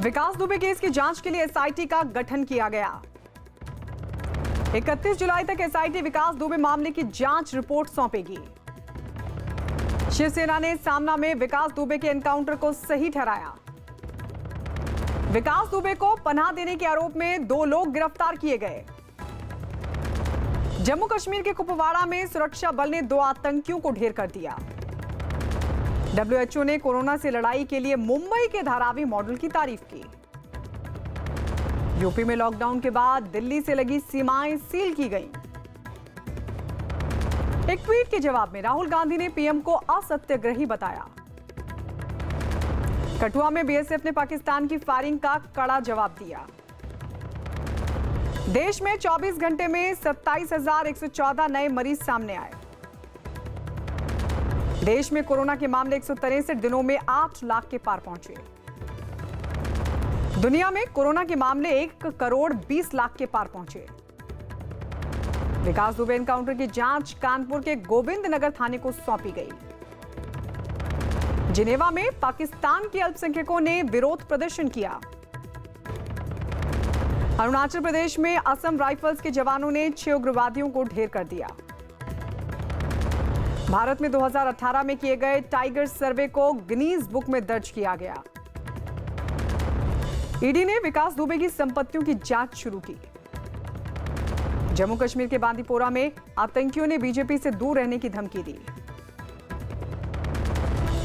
विकास Dubey case की जांच के लिए एसआईटी का गठन किया गया। 31 जुलाई तक एसआईटी विकास दुबे मामले की जांच रिपोर्ट सौंपेगी। शिवसेना ने सामना में विकास दुबे के एनकाउंटर को सही ठहराया। विकास दुबे को पनाह देने के आरोप में 2 लोग गिरफ्तार किए गए। जम्मू कश्मीर के कुपवाड़ा में सुरक्षा बल ने 2 आतंकियों को ढेर कर दिया। WHO ने कोरोना से लड़ाई के लिए मुंबई के धारावी मॉडल की तारीफ की। यूपी में लॉकडाउन के बाद दिल्ली से लगी सीमाएं सील की गईं। एक ट्वीट के जवाब में राहुल गांधी ने पीएम को असत्याग्रही बताया। कठुआ में बीएसएफ ने पाकिस्तान की फायरिंग का कड़ा जवाब दिया। देश में 24 घंटे में 27,114 नए मरीज सामने आए। देश में कोरोना के मामले 163 दिनों में 8 लाख के पार पहुंचे। दुनिया में कोरोना के मामले 1 करोड़ 20 लाख के पार पहुंचे। विकास दुबे एनकाउंटर की जांच कानपुर के गोविंद नगर थाने को सौंपी गई। जिनेवा में पाकिस्तान के अल्पसंख्यकों ने विरोध प्रदर्शन किया। अरुणाचल प्रदेश में असम राइफल्स के जवानों ने 6 उग्रवादियों को ढेर कर दिया। भारत में 2018 में किए गए टाइगर सर्वे को गिनीज बुक में दर्ज किया गया। ईडी ने विकास दुबे की संपत्तियों की जांच शुरू की। जम्मू कश्मीर के बांदीपोरा में आतंकियों ने बीजेपी से दूर रहने की धमकी दी।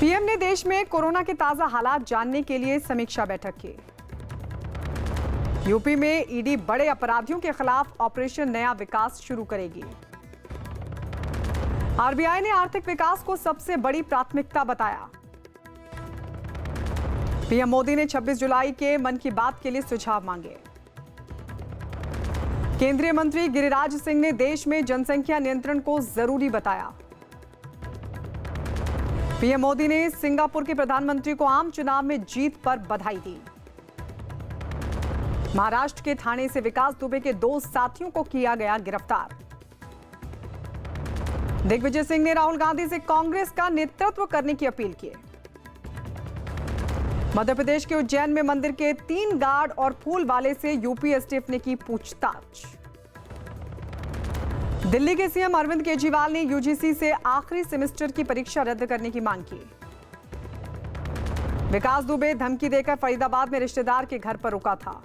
पीएम ने देश में कोरोना के ताजा हालात जानने के लिए समीक्षा बैठक की। यूपी में ईडी बड़े अपराधियों के खिलाफ ऑपरेशन नया विकास शुरू करेगी। आरबीआई ने आर्थिक विकास को सबसे बड़ी प्राथमिकता बताया। पीएम मोदी ने 26 जुलाई के मन की बात के लिए सुझाव मांगे। केंद्रीय मंत्री गिरिराज सिंह ने देश में जनसंख्या नियंत्रण को जरूरी बताया। पीएम मोदी ने सिंगापुर के प्रधानमंत्री को आम चुनाव में जीत पर बधाई दी। महाराष्ट्र के ठाणे से विकास दुबे के 2 साथियों को किया गया गिरफ्तार। दिग्विजय सिंह ने राहुल गांधी से कांग्रेस का नेतृत्व करने की अपील की। मध्य प्रदेश के उज्जैन में मंदिर के 3 गार्ड और फूल वाले से यूपी एसटीएफ ने की पूछताछ। दिल्ली के सीएम अरविंद केजरीवाल ने यूजीसी से आखिरी सेमेस्टर की परीक्षा रद्द करने की मांग की। विकास दुबे धमकी देकर फरीदाबाद में रिश्तेदार के घर पर रुका था।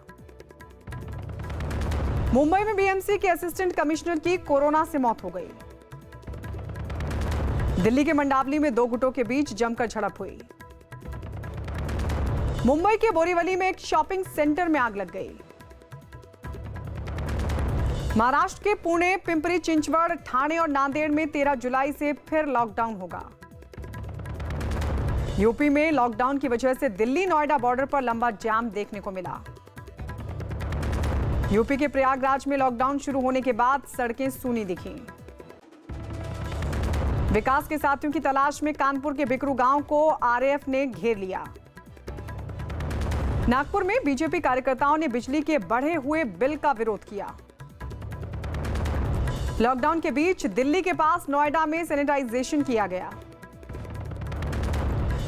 मुंबई में बीएमसी के असिस्टेंट कमिश्नर की कोरोना से मौत हो गई। दिल्ली के मंडावली में 2 गुटों के बीच जमकर झड़प हुई। मुंबई के बोरीवली में एक शॉपिंग सेंटर में आग लग गई। महाराष्ट्र के पुणे, पिंपरी चिंचवड़, ठाणे और नांदेड़ में 13 जुलाई से फिर लॉकडाउन होगा। यूपी में लॉकडाउन की वजह से दिल्ली नोएडा बॉर्डर पर लंबा जाम देखने को मिला। यूपी के प्रयागराज में लॉकडाउन शुरू होने के बाद सड़कें सूनी दिखीं। विकास के साथियों की तलाश में कानपुर के बिकरू गांव को आरएएफ ने घेर लिया। नागपुर में बीजेपी कार्यकर्ताओं ने बिजली के बढ़े हुए बिल का विरोध किया। लॉकडाउन के बीच दिल्ली के पास नोएडा में सैनिटाइजेशन किया गया।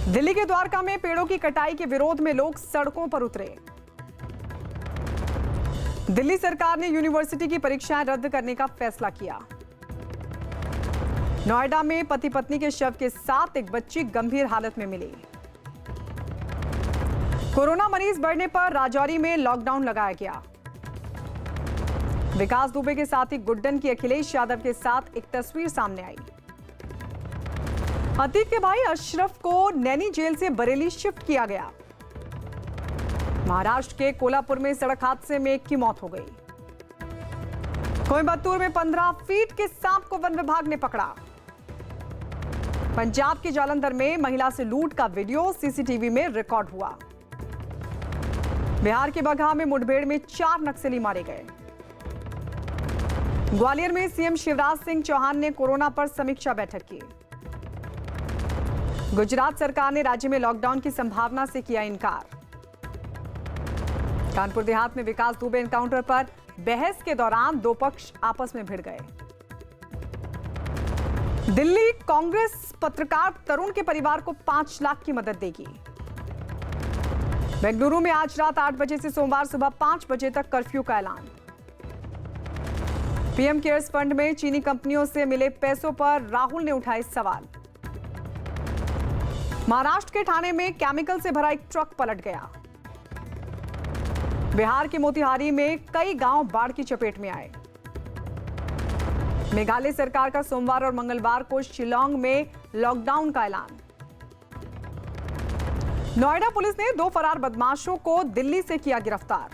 दिल्ली के द्वारका में पेड़ों की कटाई के विरोध में लोग सड़कों पर उतरे। दिल्ली सरकार ने यूनिवर्सिटी की परीक्षाएं रद्द करने का फैसला किया। नोएडा में पति पत्नी के शव के साथ एक बच्ची गंभीर हालत में मिली। कोरोना मरीज बढ़ने पर राजौरी में लॉकडाउन लगाया गया। विकास दुबे के साथी गुड्डन की अखिलेश यादव के साथ एक तस्वीर सामने आई। अतीक के भाई अशरफ को नैनी जेल से बरेली शिफ्ट किया गया। महाराष्ट्र के कोल्हापुर में सड़क हादसे में 1 की मौत हो गई। कोयंबटूर में 15 फीट के सांप को वन विभाग ने पकड़ा। पंजाब के जालंधर में महिला से लूट का वीडियो सीसीटीवी में रिकॉर्ड हुआ। बिहार के बगहा में मुठभेड़ में 4 नक्सली मारे गए। ग्वालियर में सीएम शिवराज सिंह चौहान ने कोरोना पर समीक्षा बैठक की। गुजरात सरकार ने राज्य में लॉकडाउन की संभावना से किया इनकार। कानपुर देहात में विकास दुबे एनकाउंटर पर बहस के दौरान 2 पक्ष आपस में भिड़ गए। दिल्ली कांग्रेस पत्रकार तरुण के परिवार को 5 लाख की मदद देगी। बेंगलुरु में आज रात 8 बजे से सोमवार सुबह 5 बजे तक कर्फ्यू का ऐलान। पीएम केयर्स फंड में चीनी कंपनियों से मिले पैसों पर राहुल ने उठाए सवाल। महाराष्ट्र के ठाणे में केमिकल से भरा एक ट्रक पलट गया। बिहार के मोतिहारी में कई गांव बाढ़ की चपेट में आए। मेघालय सरकार का सोमवार और मंगलवार को शिलांग में लॉकडाउन का ऐलान। नोएडा पुलिस ने 2 फरार बदमाशों को दिल्ली से किया गिरफ्तार।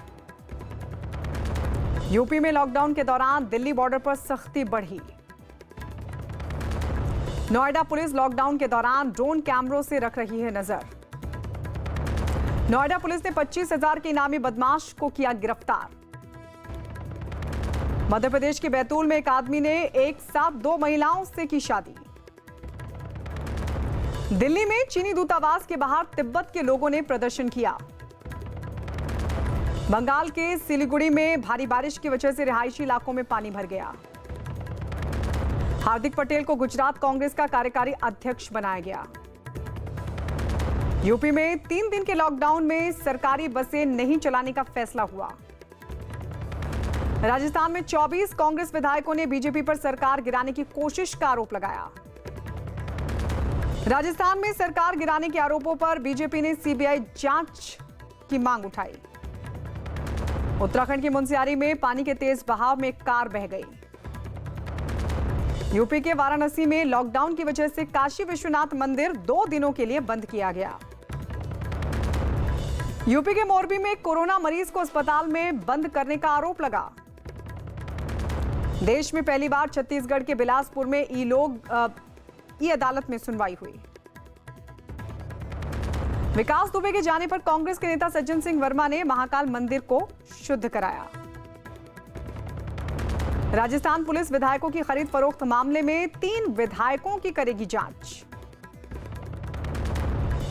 यूपी में लॉकडाउन के दौरान दिल्ली बॉर्डर पर सख्ती बढ़ी। नोएडा पुलिस लॉकडाउन के दौरान ड्रोन कैमरों से रख रही है नजर। नोएडा पुलिस ने 25,000 के इनामी बदमाश को किया गिरफ्तार। मध्य प्रदेश के बैतूल में एक आदमी ने एक साथ 2 महिलाओं से की शादी। दिल्ली में चीनी दूतावास के बाहर तिब्बत के लोगों ने प्रदर्शन किया। बंगाल के सिलीगुड़ी में भारी बारिश की वजह से रिहायशी इलाकों में पानी भर गया। हार्दिक पटेल को गुजरात कांग्रेस का कार्यकारी अध्यक्ष बनाया गया। यूपी में 3 दिन के लॉकडाउन में सरकारी बसें नहीं चलाने का फैसला हुआ। राजस्थान में 24 कांग्रेस विधायकों ने बीजेपी पर सरकार गिराने की कोशिश का आरोप लगाया। राजस्थान में सरकार गिराने के आरोपों पर बीजेपी ने सीबीआई जांच की मांग उठाई। उत्तराखंड के मुनस्यारी में पानी के तेज बहाव में कार बह गई। यूपी के वाराणसी में लॉकडाउन की वजह से काशी विश्वनाथ मंदिर 2 दिनों के लिए बंद किया गया। यूपी के मोरबी में कोरोना मरीज को अस्पताल में बंद करने का आरोप लगा। देश में पहली बार छत्तीसगढ़ के बिलासपुर में ई अदालत में सुनवाई हुई। विकास दुबे के जाने पर कांग्रेस के नेता सज्जन सिंह वर्मा ने महाकाल मंदिर को शुद्ध कराया। राजस्थान पुलिस विधायकों की खरीद फरोख्त मामले में 3 विधायकों की करेगी जांच।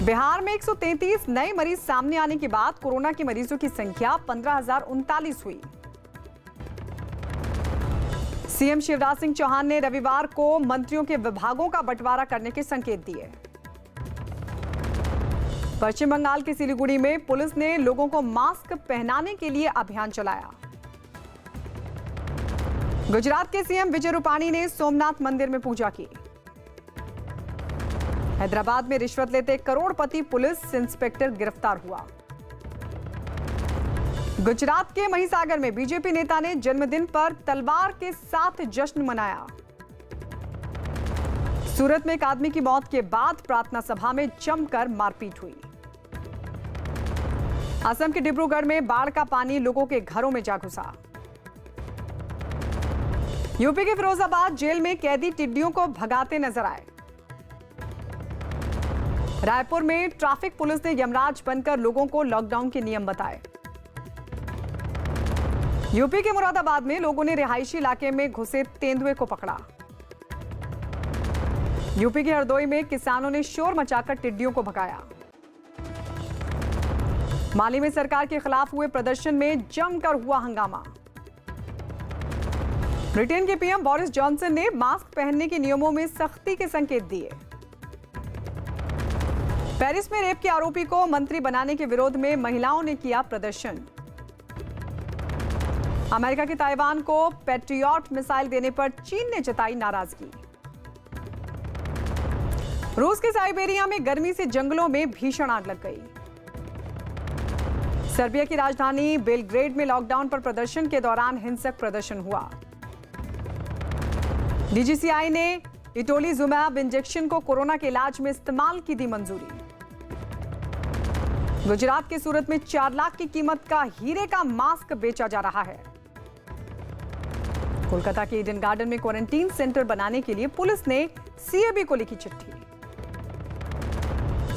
बिहार में 133 नए मरीज सामने आने के बाद कोरोना के मरीजों की संख्या 15,039 हुई। सीएम शिवराज सिंह चौहान ने रविवार को मंत्रियों के विभागों का बंटवारा करने के संकेत दिए। पश्चिम बंगाल के सिलीगुड़ी में पुलिस ने लोगों को मास्क पहनाने के लिए अभियान चलाया। गुजरात के सीएम विजय रूपाणी ने सोमनाथ मंदिर में पूजा की। हैदराबाद में रिश्वत लेते करोड़पति पुलिस इंस्पेक्टर गिरफ्तार हुआ। गुजरात के महिसागर में बीजेपी नेता ने जन्मदिन पर तलवार के साथ जश्न मनाया। सूरत में एक आदमी की मौत के बाद प्रार्थना सभा में जमकर मारपीट हुई। असम के डिब्रूगढ़ में बाढ़ का पानी लोगों के घरों में जा घुसा। यूपी के फिरोजाबाद जेल में कैदी टिड्डियों को भगाते नजर आए। रायपुर में ट्रैफिक पुलिस ने यमराज बनकर लोगों को लॉकडाउन के नियम बताए। यूपी के मुरादाबाद में लोगों ने रिहायशी इलाके में घुसे तेंदुए को पकड़ा। यूपी के हरदोई में किसानों ने शोर मचाकर टिड्डियों को भगाया। माली में सरकार के खिलाफ हुए प्रदर्शन में जमकर हुआ हंगामा। ब्रिटेन के पीएम बोरिस जॉनसन ने मास्क पहनने के नियमों में सख्ती के संकेत दिए। पेरिस में रेप के आरोपी को मंत्री बनाने के विरोध में महिलाओं ने किया प्रदर्शन। अमेरिका के ताइवान को पैट्रियट मिसाइल देने पर चीन ने जताई नाराजगी। रूस के साइबेरिया में गर्मी से जंगलों में भीषण आग लग गई। सर्बिया की राजधानी बेलग्रेड में लॉकडाउन पर प्रदर्शन के दौरान हिंसक प्रदर्शन हुआ। डीजीसीआई ने इटोलिजुमैब इंजेक्शन को कोरोना के इलाज में इस्तेमाल की दी मंजूरी। गुजरात के सूरत में 4 लाख की कीमत का हीरे का मास्क बेचा जा रहा है। कोलकाता के ईडन गार्डन में क्वारंटीन सेंटर बनाने के लिए पुलिस ने सीएबी को लिखी चिट्ठी।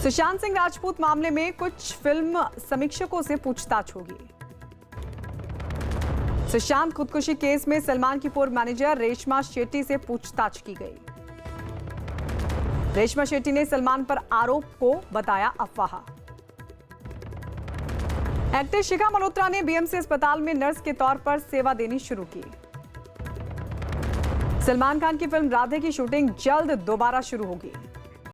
सुशांत सिंह राजपूत मामले में कुछ फिल्म समीक्षकों से पूछताछ होगी। सुशांत खुदकुशी केस में सलमान की पूर्व मैनेजर रेशमा शेट्टी से पूछताछ की गई। रेशमा शेट्टी ने सलमान पर आरोप को बताया अफवाह। एक्टर शिखा मल्होत्रा ने बीएमसी अस्पताल में नर्स के तौर पर सेवा देनी शुरू की। सलमान खान की फिल्म राधे की शूटिंग जल्द दोबारा शुरू होगी।